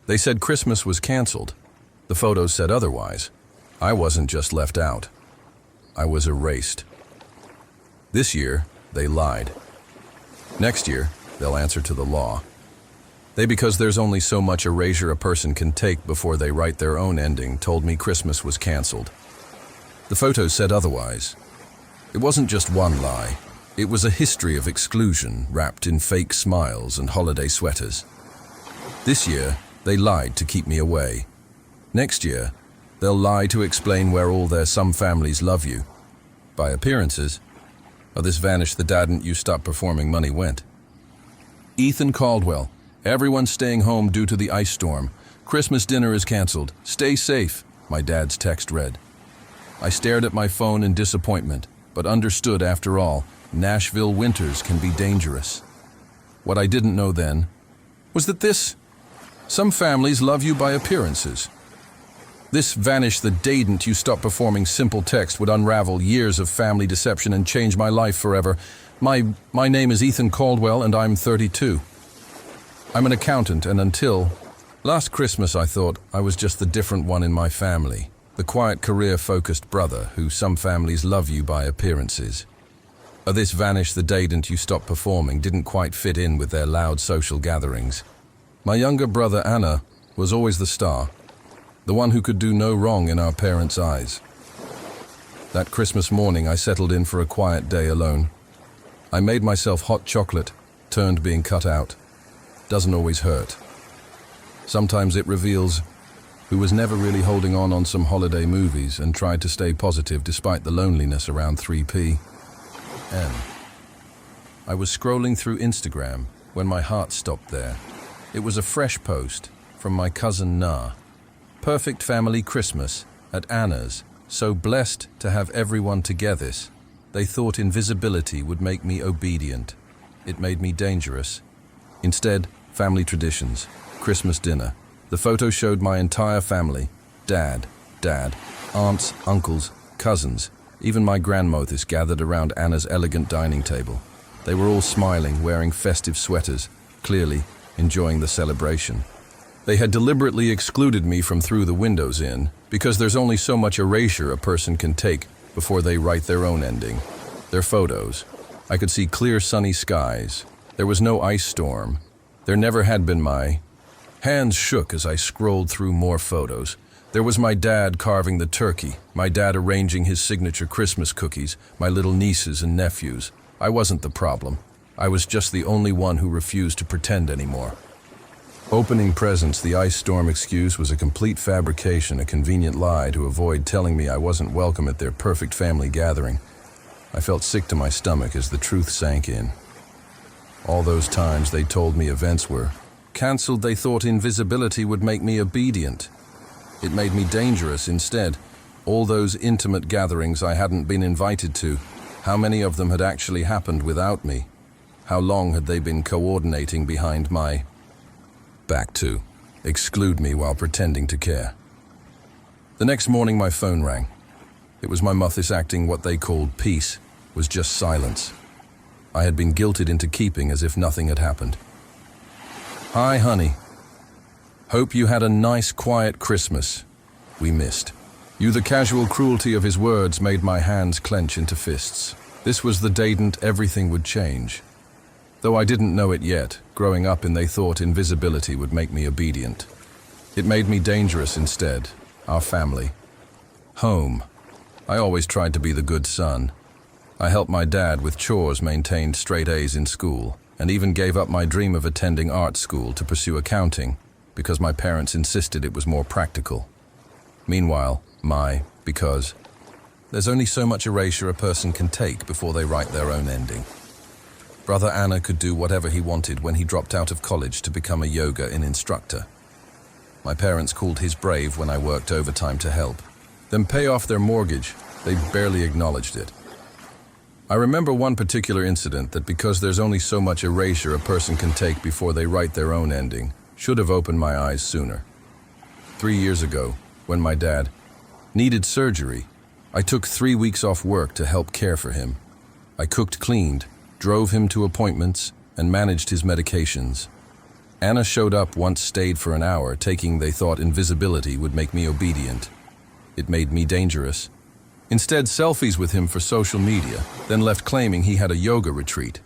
They said Christmas was canceled. The photos said otherwise. I wasn't just left out. I was erased. This year, they lied. Next year, they'll answer to the law. Because there's only so much erasure a person can take before they write their own ending, told me Christmas was canceled. The photos said otherwise. It wasn't just one lie. It was a history of exclusion wrapped in fake smiles and holiday sweaters. This year, they lied to keep me away. Next year, they'll lie to explain where all their some families love you. By appearances, this vanished the dadn't you stop performing money went. Ethan Caldwell. Everyone's staying home due to the ice storm. Christmas dinner is canceled. Stay safe, my dad's text read. I stared at my phone in disappointment, but understood after all, Nashville winters can be dangerous. What I didn't know then was that some families love you by appearances. This vanish the daydn't you stop performing simple text would unravel years of family deception and change my life forever. My name is Ethan Caldwell and I'm 32. I'm an accountant, and until last Christmas I thought I was just the different one in my family, the quiet career-focused brother who some families love you by appearances. This vanish the daydn't you stop performing didn't quite fit in with their loud social gatherings. My younger brother Anna was always the star, the one who could do no wrong in our parents' eyes. That Christmas morning I settled in for a quiet day alone. I made myself hot chocolate, turned being cut out. Doesn't always hurt. Sometimes it reveals who was never really holding on some holiday movies and tried to stay positive despite the loneliness around 3 p.m. I was scrolling through Instagram when my heart stopped there. It was a fresh post from my cousin Na. Perfect family Christmas at Anna's. So blessed to have everyone together. They thought invisibility would make me obedient. It made me dangerous. Instead, family traditions, Christmas dinner. The photo showed my entire family, dad, aunts, uncles, cousins, even my grandmothers gathered around Anna's elegant dining table. They were all smiling, wearing festive sweaters, clearly enjoying the celebration. They had deliberately excluded me from through the windows in, because there's only so much erasure a person can take before they write their own ending. Their photos. I could see clear sunny skies. There was no ice storm. There never had been. My hands shook as I scrolled through more photos. There was my dad carving the turkey, my dad arranging his signature Christmas cookies, my little nieces and nephews. I wasn't the problem. I was just the only one who refused to pretend anymore. Opening presents, the ice storm excuse was a complete fabrication, a convenient lie to avoid telling me I wasn't welcome at their perfect family gathering. I felt sick to my stomach as the truth sank in. All those times they told me events were canceled, they thought invisibility would make me obedient. It made me dangerous instead. All those intimate gatherings I hadn't been invited to, how many of them had actually happened without me? How long had they been coordinating behind my back to exclude me while pretending to care? The next morning my phone rang. It was my mother's acting what they called peace, was just silence. I had been guilted into keeping as if nothing had happened. Hi, honey. Hope you had a nice, quiet Christmas. We missed. You. The casual cruelty of his words made my hands clench into fists. This was the daydn't everything would change. Though I didn't know it yet, growing up in they thought invisibility would make me obedient. It made me dangerous instead. Our family. Home. I always tried to be the good son. I helped my dad with chores, maintained straight A's in school, and even gave up my dream of attending art school to pursue accounting, because my parents insisted it was more practical. Meanwhile, because there's only so much erasure a person can take before they write their own ending. Brother Anna could do whatever he wanted when he dropped out of college to become a yoga instructor. My parents called his brave when I worked overtime to help them pay off their mortgage. They barely acknowledged it. I remember one particular incident that, because there's only so much erasure a person can take before they write their own ending, should have opened my eyes sooner. 3 years ago, when my dad needed surgery, I took 3 weeks off work to help care for him. I cooked, cleaned, drove him to appointments, and managed his medications. Anna showed up once, stayed for an hour, taking they thought invisibility would make me obedient. It made me dangerous. Instead, selfies with him for social media, then left claiming he had a yoga retreat.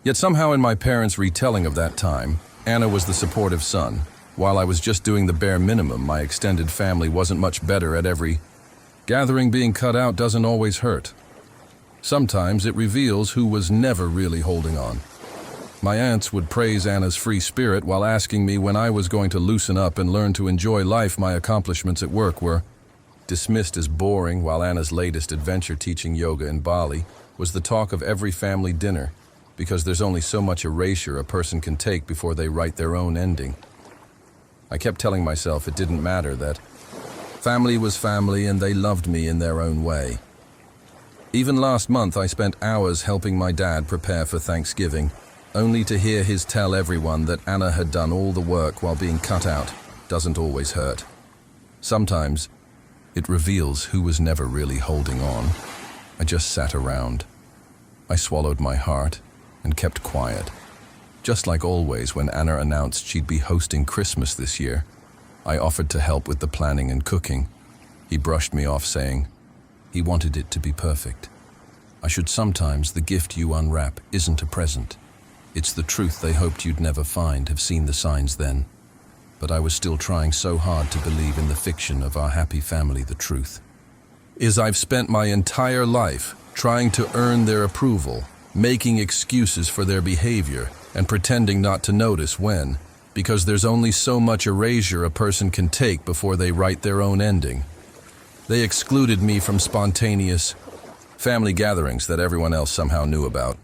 Yet somehow in my parents' retelling of that time, Anna was the supportive son. While I was just doing the bare minimum, my extended family wasn't much better at every gathering. Being cut out doesn't always hurt. Sometimes it reveals who was never really holding on. My aunts would praise Anna's free spirit while asking me when I was going to loosen up and learn to enjoy life. My accomplishments at work were dismissed as boring, while Anna's latest adventure, teaching yoga in Bali, was the talk of every family dinner, because there's only so much erasure a person can take before they write their own ending. I kept telling myself it didn't matter, that family was family and they loved me in their own way. Even last month I spent hours helping my dad prepare for Thanksgiving, only to hear his tell everyone that Anna had done all the work while being cut out. Doesn't always hurt. Sometimes it reveals who was never really holding on. I just sat around. I swallowed my heart and kept quiet. Just like always, when Anna announced she'd be hosting Christmas this year, I offered to help with the planning and cooking. He brushed me off, saying he wanted it to be perfect. I should sometimes the gift you unwrap isn't a present. It's the truth they hoped you'd never find. Have seen the signs then. But I was still trying so hard to believe in the fiction of our happy family. The truth is I've spent my entire life trying to earn their approval, making excuses for their behavior, and pretending not to notice when, because there's only so much erasure a person can take before they write their own ending. They excluded me from spontaneous family gatherings that everyone else somehow knew about.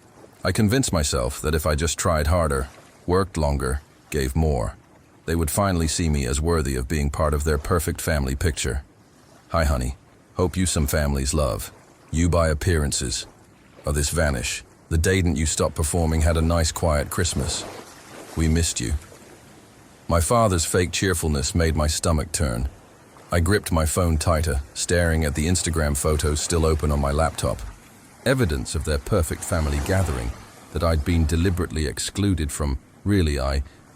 I convinced myself that if I just tried harder, worked longer, gave more, they would finally see me as worthy of being part of their perfect family picture. Hi, honey. Hope you some families love. You by appearances. Oh, this vanish. The didn't you stop performing, had a nice quiet Christmas. We missed you. My father's fake cheerfulness made my stomach turn. I gripped my phone tighter, staring at the Instagram photos still open on my laptop. Evidence of their perfect family gathering that I'd been deliberately excluded from. Really,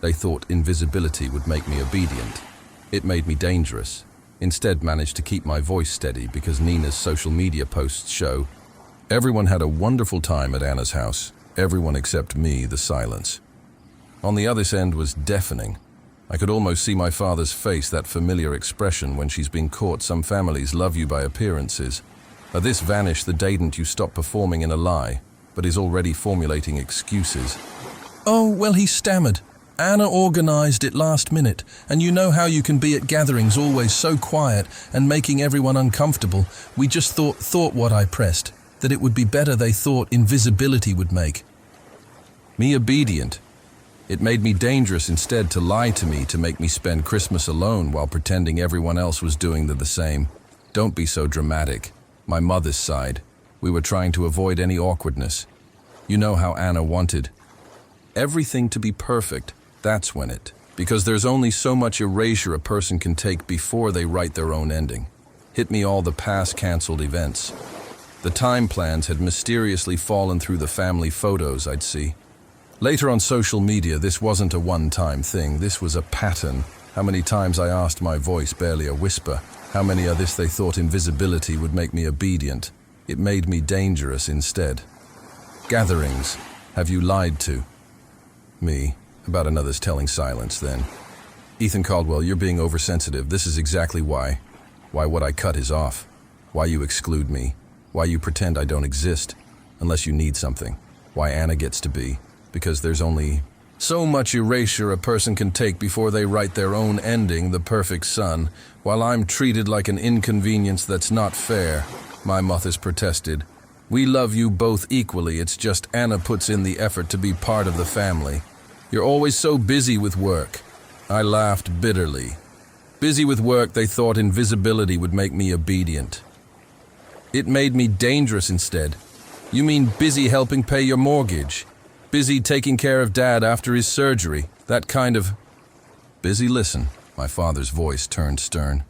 they thought invisibility would make me obedient. It made me dangerous. Instead, managed to keep my voice steady because Nina's social media posts show everyone had a wonderful time at Anna's house. Everyone except me, the silence. On the other end was deafening. I could almost see my father's face, that familiar expression when she's been caught. Some families love you by appearances. This vanish, the didn't you stop performing in a lie, but is already formulating excuses. Oh, well, he stammered. Anna organized it last minute, and you know how you can be at gatherings, always so quiet and making everyone uncomfortable. We just thought what I pressed, that it would be better. They thought invisibility would make me obedient. It made me dangerous instead to lie to me, to make me spend Christmas alone while pretending everyone else was doing the same. Don't be so dramatic. My mother's side. We were trying to avoid any awkwardness. You know how Anna wanted everything to be perfect. That's when it, because there's only so much erasure a person can take before they write their own ending. Hit me all the past canceled events. The time plans had mysteriously fallen through the family photos I'd see. Later on social media, this wasn't a one-time thing. This was a pattern. How many times I asked my voice, barely a whisper. How many of this they thought invisibility would make me obedient. It made me dangerous instead. Gatherings. Have you lied to me about another's telling silence then? Ethan Caldwell, you're being oversensitive. This is exactly why. Why what I cut is off. Why you exclude me. Why you pretend I don't exist. Unless you need something. Why Anna gets to be. Because there's only so much erasure a person can take before they write their own ending, the perfect son, while I'm treated like an inconvenience. That's not fair, my mother's protested. We love you both equally, it's just Anna puts in the effort to be part of the family. You're always so busy with work. I laughed bitterly. Busy with work, they thought invisibility would make me obedient. It made me dangerous instead. You mean busy helping pay your mortgage? Busy taking care of Dad after his surgery? That kind of busy? Listen, my father's voice turned stern.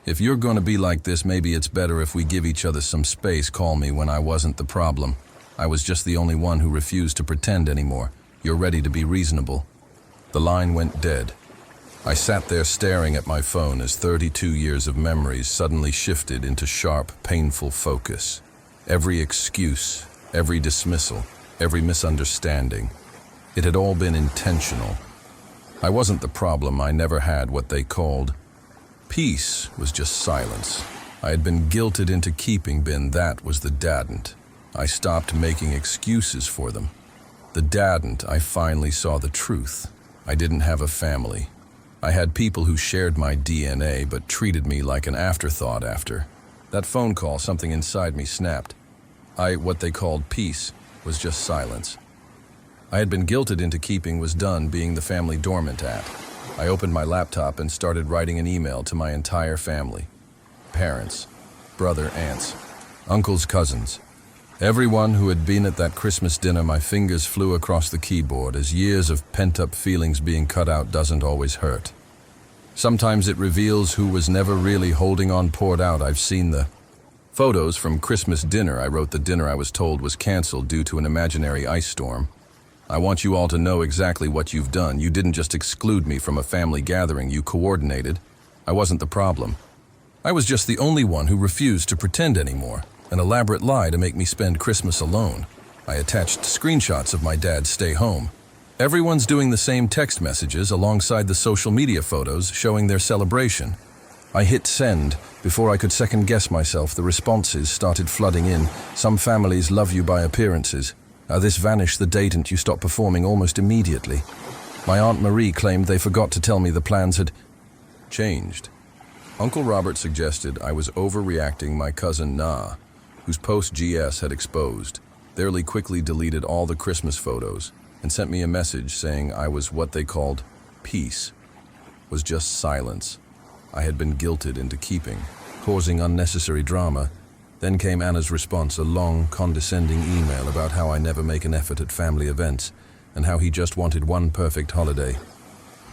If you're going to be like this, maybe it's better if we give each other some space. Call me when I wasn't the problem. I was just the only one who refused to pretend anymore. You're ready to be reasonable. The line went dead. I sat there staring at my phone as 32 years of memories suddenly shifted into sharp, painful focus. Every excuse, every dismissal, every misunderstanding. It had all been intentional. I wasn't the problem. I never had what they called peace. Was just silence. I had been guilted into keeping bin. That was the dadn't. I stopped making excuses for them. The dadn't. I finally saw the truth. I didn't have a family. I had people who shared my DNA but treated me like an afterthought after. That phone call, something inside me snapped. What they called peace was just silence. I had been guilted into keeping was done being the family dormant at. I opened my laptop and started writing an email to my entire family. Parents, brother, aunts, uncles, cousins. Everyone who had been at that Christmas dinner. My fingers flew across the keyboard as years of pent-up feelings being cut out doesn't always hurt. Sometimes it reveals who was never really holding on poured out. I've seen the photos from Christmas dinner. I wrote the dinner I was told was canceled due to an imaginary ice storm. I want you all to know exactly what you've done. You didn't just exclude me from a family gathering, you coordinated. I wasn't the problem. I was just the only one who refused to pretend anymore. An elaborate lie to make me spend Christmas alone. I attached screenshots of my dad's stay home. Everyone's doing the same text messages alongside the social media photos showing their celebration. I hit send. Before I could second guess myself, the responses started flooding in. Some families love you by appearances. This vanished the date and you stopped performing almost immediately. My Aunt Marie claimed they forgot to tell me the plans had changed. Uncle Robert suggested I was overreacting. My cousin Na, whose post GS had exposed, quickly deleted all the Christmas photos and sent me a message saying I was what they called peace. Was just silence. I had been guilted into keeping, causing unnecessary drama. Then came Anna's response, a long, condescending email about how I never make an effort at family events and how he just wanted one perfect holiday.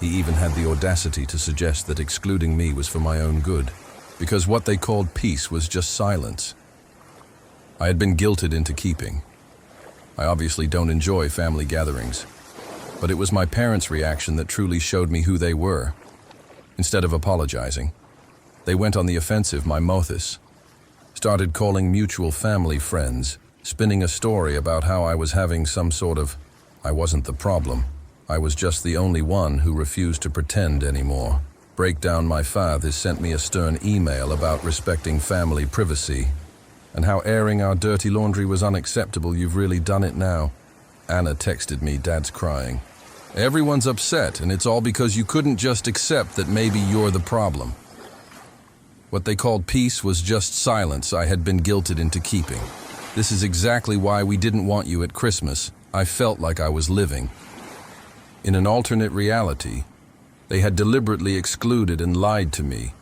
He even had the audacity to suggest that excluding me was for my own good, because what they called peace was just silence. I had been guilted into keeping. I obviously don't enjoy family gatherings, but it was my parents' reaction that truly showed me who they were. Instead of apologizing, they went on the offensive. My Mothis started calling mutual family friends, spinning a story about how I was having some sort of I wasn't the problem. I was just the only one who refused to pretend anymore. Breakdown. My father sent me a stern email about respecting family privacy and how airing our dirty laundry was unacceptable. You've really done it now. Anna texted me, Dad's crying. Everyone's upset and it's all because you couldn't just accept that maybe you're the problem. What they called peace was just silence I had been guilted into keeping. This is exactly why we didn't want you at Christmas. I felt like I was living in an alternate reality. They had deliberately excluded and lied to me.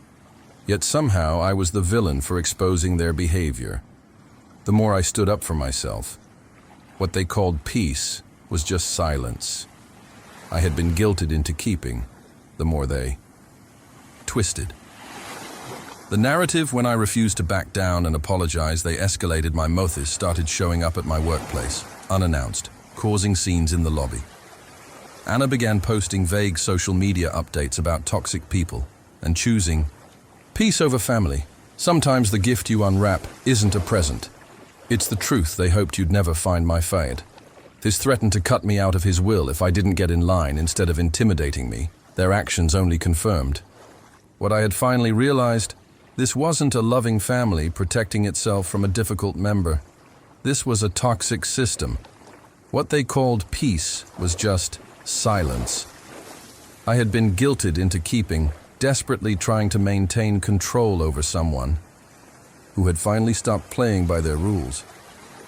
Yet somehow I was the villain for exposing their behavior. The more I stood up for myself, what they called peace was just silence I had been guilted into keeping, the more they twisted the narrative. When I refused to back down and apologize, they escalated. My Mothis started showing up at my workplace, unannounced, causing scenes in the lobby. Anna began posting vague social media updates about toxic people and choosing peace over family. Sometimes the gift you unwrap isn't a present. It's the truth they hoped you'd never find. My Fayed. This threatened to cut me out of his will if I didn't get in line. Instead of intimidating me, their actions only confirmed what I had finally realized. This wasn't a loving family protecting itself from a difficult member. This was a toxic system. What they called peace was just silence. I had been guilted into keeping, desperately trying to maintain control over someone who had finally stopped playing by their rules.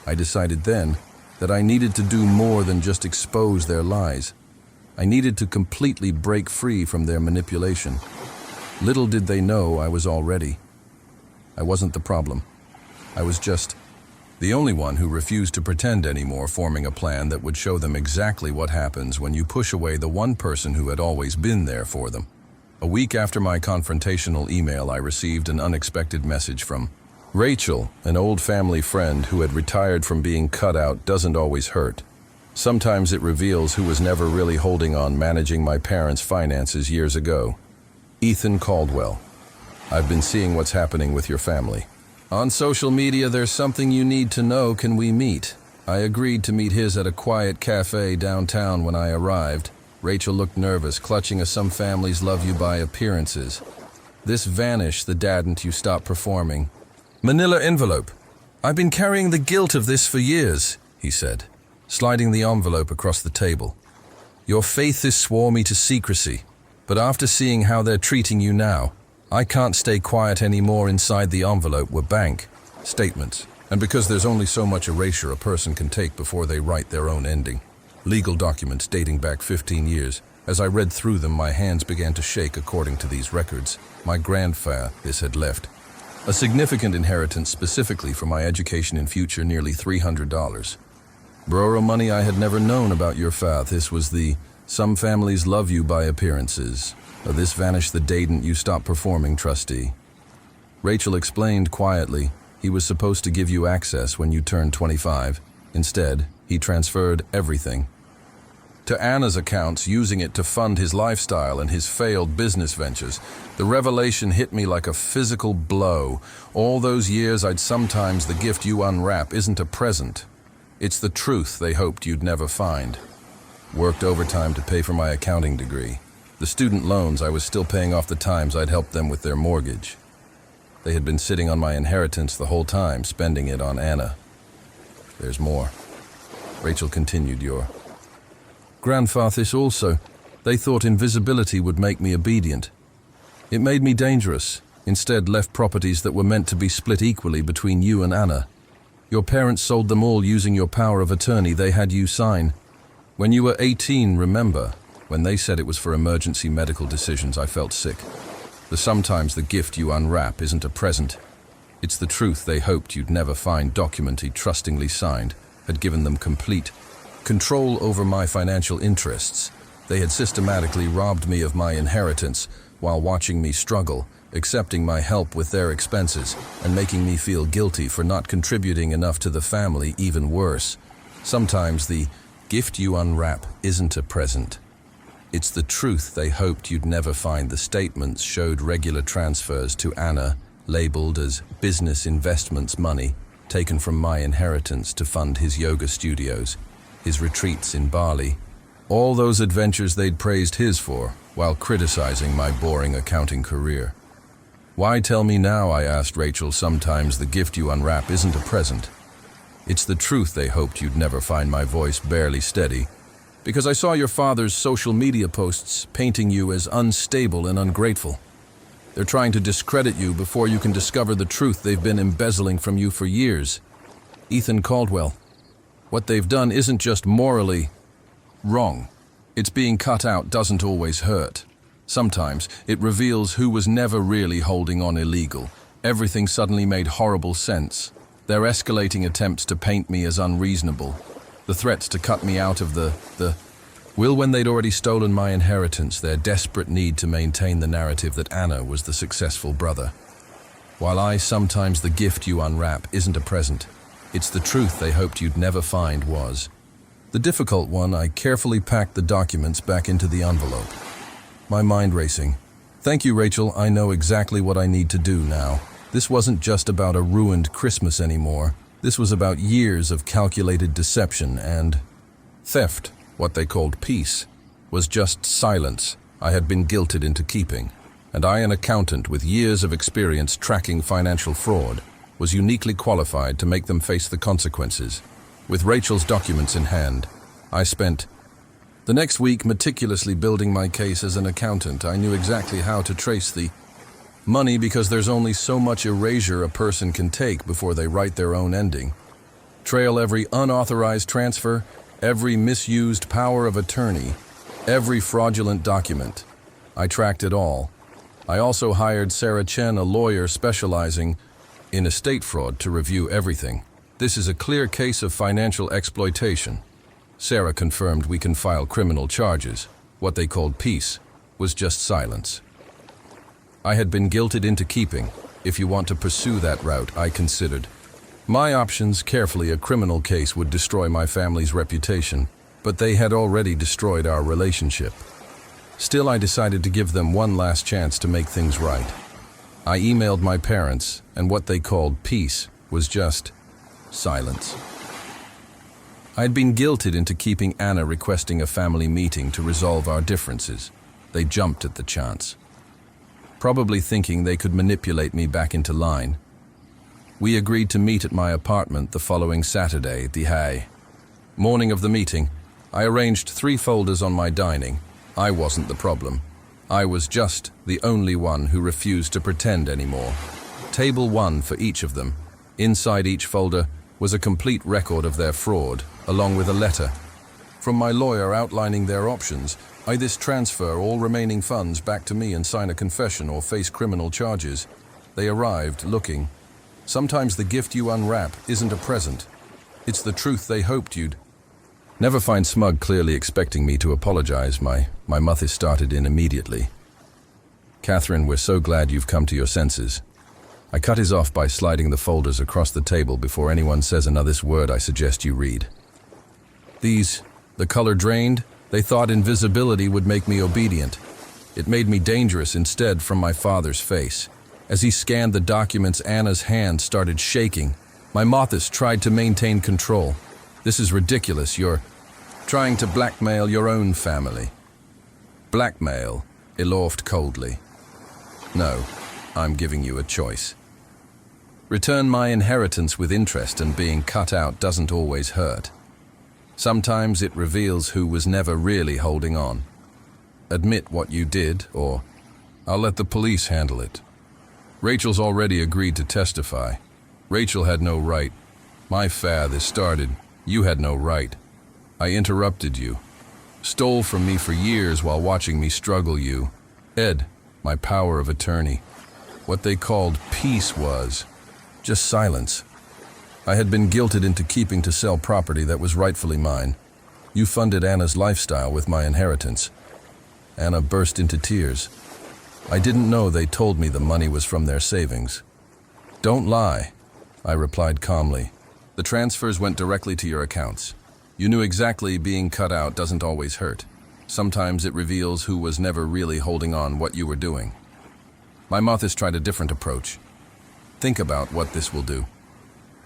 I decided then that I needed to do more than just expose their lies. I needed to completely break free from their manipulation. Little did they know I was all ready. I wasn't the problem. I was just the only one who refused to pretend anymore, forming a plan that would show them exactly what happens when you push away the one person who had always been there for them. A week after my confrontational email, I received an unexpected message from Rachel, an old family friend who had retired from being cut out. Doesn't always hurt. Sometimes it reveals who was never really holding on managing my parents' finances years ago. Ethan Caldwell. I've been seeing what's happening with your family. On social media, there's something you need to know. Can we meet? I agreed to meet his at a quiet cafe downtown when I arrived. Rachel looked nervous, clutching as some families love you by appearances. This vanished the dadn't you stop performing. Manila envelope. I've been carrying the guilt of this for years, he said, sliding the envelope across the table. Your faith has swore me to secrecy, but after seeing how they're treating you now, I can't stay quiet anymore. Inside the envelope were bank statements, and because there's only so much erasure a person can take before they write their own ending. Legal documents dating back 15 years. As I read through them, my hands began to shake. According to these records, my grandfather had left a significant inheritance specifically for my education and future, nearly $300. Borrow money I had never known about your father. This was the some families love you by appearances. This vanished the day'nt you stop performing, trustee. Rachel explained quietly. He was supposed to give you access when you turned 25. Instead, he transferred everything to Anna's accounts, using it to fund his lifestyle and his failed business ventures. The revelation hit me like a physical blow. All those years sometimes the gift you unwrap isn't a present. It's the truth they hoped you'd never find. Worked overtime to pay for my accounting degree. The student loans, I was still paying off the times I'd helped them with their mortgage. They had been sitting on my inheritance the whole time, spending it on Anna. There's more. Rachel continued, your grandfather's also. They thought invisibility would make me obedient. It made me dangerous. Instead, left properties that were meant to be split equally between you and Anna. Your parents sold them all using your power of attorney they had you sign. When you were 18, remember? When they said it was for emergency medical decisions, I felt sick. Sometimes the gift you unwrap isn't a present. It's the truth they hoped you'd never find. Document he trustingly signed had given them complete control over my financial interests. They had systematically robbed me of my inheritance while watching me struggle, accepting my help with their expenses, and making me feel guilty for not contributing enough to the family. Even worse, sometimes the gift you unwrap isn't a present. It's the truth they hoped you'd never find. The statements showed regular transfers to Anna, labeled as business investments money, taken from my inheritance to fund his yoga studios, his retreats in Bali, all those adventures they'd praised his for, while criticizing my boring accounting career. Why tell me now, I asked Rachel. Sometimes the gift you unwrap isn't a present. It's the truth they hoped you'd never find. My voice barely steady, because I saw your father's social media posts painting you as unstable and ungrateful. They're trying to discredit you before you can discover the truth they've been embezzling from you for years. Ethan Caldwell. What they've done isn't just morally wrong. It's being cut out doesn't always hurt. Sometimes it reveals who was never really holding on illegal. Everything suddenly made horrible sense. Their escalating attempts to paint me as unreasonable. The threats to cut me out of the will when they'd already stolen my inheritance. Their desperate need to maintain the narrative that Anna was the successful brother. While sometimes the gift you unwrap isn't a present. It's the truth they hoped you'd never find was. The difficult one, I carefully packed the documents back into the envelope. My mind racing. Thank you, Rachel. I know exactly what I need to do now. This wasn't just about a ruined Christmas anymore. This was about years of calculated deception and theft. What they called peace was just silence I had been guilted into keeping. And I, an accountant with years of experience tracking financial fraud, was uniquely qualified to make them face the consequences. With Rachel's documents in hand, I spent the next week meticulously building my case. As an accountant, I knew exactly how to trace the money because there's only so much erasure a person can take before they write their own ending. Trail every unauthorized transfer, every misused power of attorney, every fraudulent document. I tracked it all. I also hired Sarah Chen, a lawyer specializing in estate fraud, to review everything. This is a clear case of financial exploitation. Sarah confirmed we can file criminal charges. What they called peace was just silence. I had been guilted into keeping. If you want to pursue that route, I considered my options carefully. A criminal case would destroy my family's reputation. but they had already destroyed our relationship. Still, I decided to give them one last chance to make things right. I emailed my parents, and what they called peace was just silence. I'd been guilted into keeping Anna requesting a family meeting to resolve our differences. They jumped at the chance, probably thinking they could manipulate me back into line. We agreed to meet at my apartment the following Saturday, the morning of the meeting. I arranged 3 folders on my dining. I wasn't the problem. I was just the only one who refused to pretend anymore. Table 1 for each of them. Inside each folder was a complete record of their fraud, along with a letter from my lawyer outlining their options. Either transfer all remaining funds back to me and sign a confession or face criminal charges. They arrived looking. Sometimes the gift you unwrap isn't a present. It's the truth they hoped you'd. Never find smug clearly expecting me to apologize. My mother started in immediately. Catherine, we're so glad you've come to your senses. I cut his off by sliding the folders across the table. Before anyone says another word, I suggest you read. These, the color drained, they thought invisibility would make me obedient. It made me dangerous instead. From my father's face. As he scanned the documents, Anna's hand started shaking. My Mothis tried to maintain control. This is ridiculous. You're trying to blackmail your own family. Blackmail, he laughed coldly. No, I'm giving you a choice. Return my inheritance with interest, and being cut out doesn't always hurt. Sometimes it reveals who was never really holding on. Admit what you did, or I'll let the police handle it. Rachel's already agreed to testify. Rachel had no right. My father started. You had no right. I interrupted you. Stole from me for years while watching me struggle. You, Ed, my power of attorney. What they called peace was just silence. I had been guilted into keeping to sell property that was rightfully mine. You funded Anna's lifestyle with my inheritance. Anna burst into tears. I didn't know they told me the money was from their savings. Don't lie, I replied calmly. The transfers went directly to your accounts. You knew exactly being cut out doesn't always hurt. Sometimes it reveals who was never really holding on what you were doing. My Mothis tried a different approach. Think about what this will do.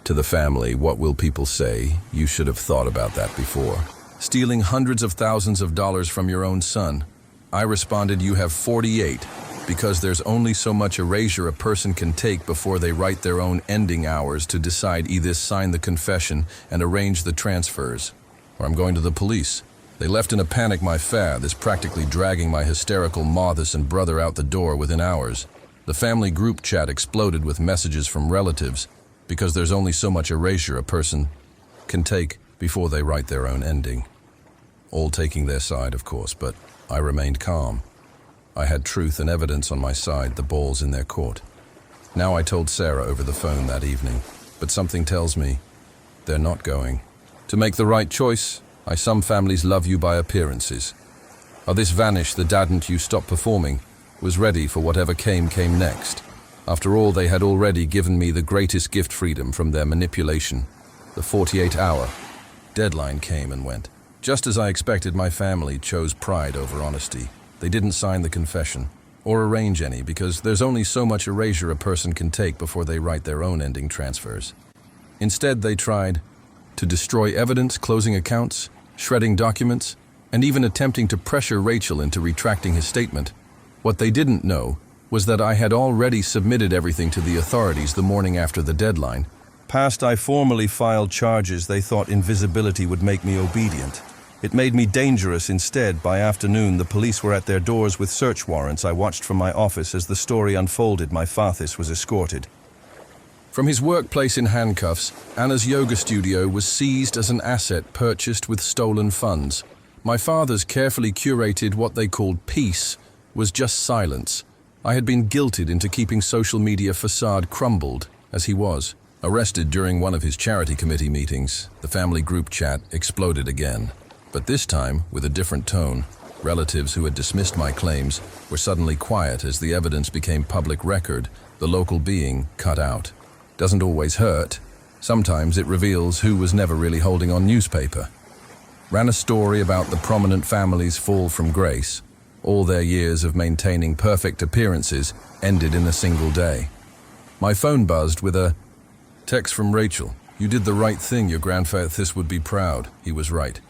To the family, what will people say? You should have thought about that before. Stealing hundreds of thousands of dollars from your own son. I responded, you have 48, because there's only so much erasure a person can take before they write their own ending hours to decide either sign the confession and arrange the transfers, or I'm going to the police. They left in a panic. My father is practically dragging my hysterical Mothis and brother out the door within hours. The family group chat exploded with messages from relatives, because there's only so much erasure a person can take before they write their own ending. All taking their side, of course, but I remained calm. I had truth and evidence on my side, the ball's in their court. Now I told Sarah over the phone that evening, but something tells me they're not going to make the right choice. Some families love you by appearances. This vanished, the dadn't you stop performing, was ready for whatever came next. After all, they had already given me the greatest gift, freedom from their manipulation. The 48-hour deadline came and went. Just as I expected, my family chose pride over honesty. They didn't sign the confession or arrange any, because there's only so much erasure a person can take before they write their own ending transfers. Instead, they tried to destroy evidence, closing accounts, shredding documents, and even attempting to pressure Rachel into retracting his statement. What they didn't know was that I had already submitted everything to the authorities the morning after the deadline. I formally filed charges. They thought invisibility would make me obedient. It made me dangerous instead. By afternoon, the police were at their doors with search warrants. I watched from my office as the story unfolded. My Fathis was escorted from his workplace in handcuffs. Anna's yoga studio was seized as an asset purchased with stolen funds. My father's carefully curated what they called peace was just silence. I had been guilted into keeping social media facade crumbled as he was. Arrested during one of his charity committee meetings, the family group chat exploded again. But this time with a different tone. Relatives who had dismissed my claims were suddenly quiet as the evidence became public record, the local being cut out. Doesn't always hurt. Sometimes it reveals who was never really holding on. Newspaper. ran a story about the prominent family's fall from grace. All their years of maintaining perfect appearances ended in a single day. My phone buzzed with a text from Rachel. "You did the right thing, your grandfather would be proud." He was right.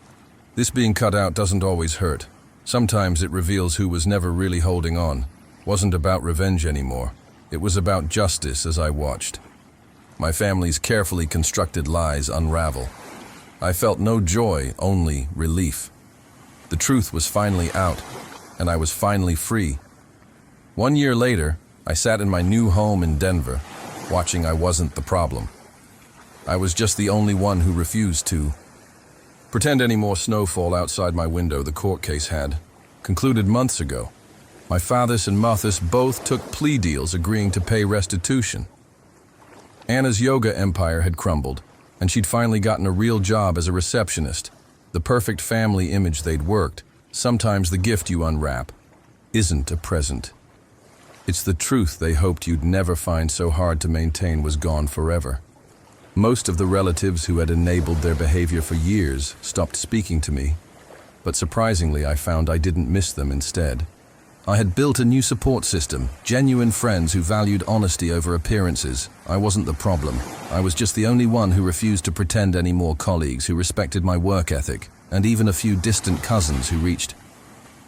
This being cut out doesn't always hurt. Sometimes it reveals who was never really holding on. Wasn't about revenge anymore. It was about justice as I watched my family's carefully constructed lies unravel. I felt no joy, only relief. The truth was finally out, and I was finally free. 1 year later, I sat in my new home in Denver, watching I wasn't the problem. I was just the only one who refused to pretend any more snowfall outside my window. The court case had concluded months ago. My fathers and mothers both took plea deals agreeing to pay restitution. Anna's yoga empire had crumbled, and she'd finally gotten a real job as a receptionist. The perfect family image they'd worked. Sometimes the gift you unwrap isn't a present. It's the truth they hoped you'd never find so hard to maintain was gone forever. Most of the relatives who had enabled their behavior for years stopped speaking to me, but surprisingly I found I didn't miss them instead. I had built a new support system, genuine friends who valued honesty over appearances. I wasn't the problem. I was just the only one who refused to pretend anymore. Colleagues who respected my work ethic, and even a few distant cousins who reached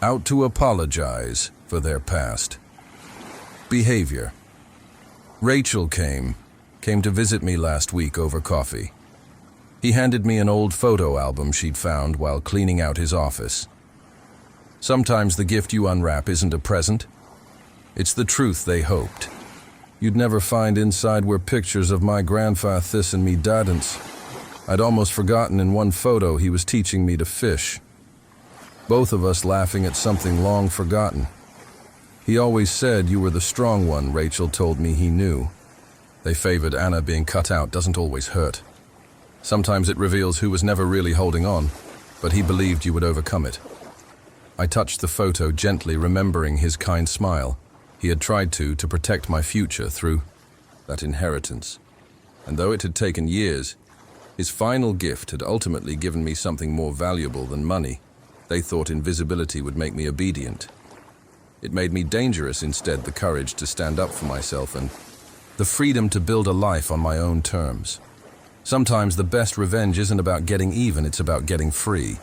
out to apologize for their past behavior. Rachel came to visit me last week over coffee. He handed me an old photo album she'd found while cleaning out his office. Sometimes the gift you unwrap isn't a present. It's the truth they hoped you'd never find. Inside were pictures of my grandfather and me dadance. I'd almost forgotten in one photo he was teaching me to fish. Both of us laughing at something long forgotten. He always said you were the strong one, Rachel told me he knew. They favored Anna. Being cut out doesn't always hurt. Sometimes it reveals who was never really holding on, but he believed you would overcome it. I touched the photo gently, remembering his kind smile. He had tried to protect my future through that inheritance. And though it had taken years, his final gift had ultimately given me something more valuable than money. They thought invisibility would make me obedient. It made me dangerous instead, the courage to stand up for myself and the freedom to build a life on my own terms. Sometimes the best revenge isn't about getting even, it's about getting free.